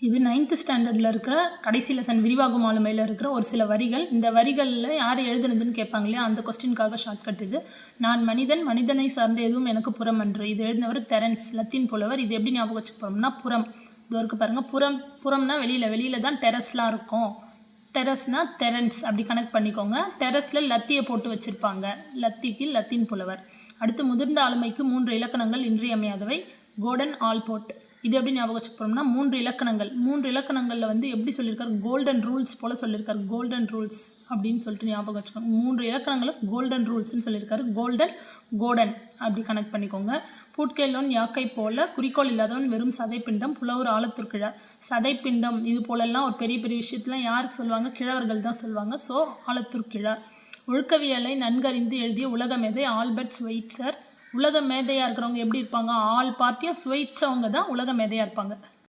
இது 9th ஸ்டாண்டர்டில் இருக்கிற கடைசி லெசன் விரிவாகும் ஆளுமையில் இருக்கிற ஒரு சில வரிகள். இந்த வரிகளில் யார் எழுதுனதுன்னு கேட்பாங்க இல்லையா, அந்த கொஸ்டினுக்காக ஷார்ட்கட் இது. நான் மனிதன், மனிதனை சார்ந்த எதுவும் எனக்கு புறம் அன்று. இது எழுதினவர் தெரன்ஸ், லத்தீன் புலவர். இது எப்படி ஞாபகம் வச்சுக்க போகிறோம்னா புறம். இது வரைக்கும் பாருங்கள், புறம்னா வெளியில் தான் டெரஸ்லாம் இருக்கும். டெரஸ்னால் தெரன்ஸ் அப்படி கனெக்ட் பண்ணிக்கோங்க. டெரஸில் லத்தியை போட்டு வச்சுருப்பாங்க. லத்திக்கு லத்தீன் புலவர். அடுத்து முதிர்ந்த ஆளுமைக்கு 3 இலக்கணங்கள் இன்றியமையாதவை. Golden Allport. இது எப்படி ஞாபகம் வச்சுக்க போகிறோம்னா 3 இலக்கணங்களில் வந்து எப்படி சொல்லியிருக்காரு, கோல்டன் ரூல்ஸ் போல் சொல்லியிருக்காரு. கோல்டன் ரூல்ஸ் அப்படின்னு சொல்லிட்டு ஞாபகம் வச்சுக்கோங்க. 3 இலக்கணங்களும் கோல்டன் ரூல்ஸ்ன்னு சொல்லியிருக்காரு. கோல்டன் அப்படி கனெக்ட் பண்ணிக்கோங்க. பூட்கேலோன் யாக்கை போல குறிக்கோள் இல்லாதவன் வெறும் சதைப்பிண்டம். புலவர் ஆழத்துர்கிழார். சதைப்பிண்டம் இது போலெல்லாம் ஒரு பெரிய பெரிய விஷயத்துலாம் யாருக்கு சொல்லுவாங்க, கிழவர்கள் தான் சொல்லுவாங்க. ஸோ ஆழத்துர்கிழார். ஒழுக்கவியலை நன்கறிந்து எழுதிய உலக மேதை ஆல்பர்ட் ஸ்வைட்சர். உலக மேதையாக இருக்கிறவங்க எப்படி இருப்பாங்க, ஆல் பார்ட்டியும் ஸ்வைட்சவங்க தான் உலக மேதையாக இருப்பாங்க.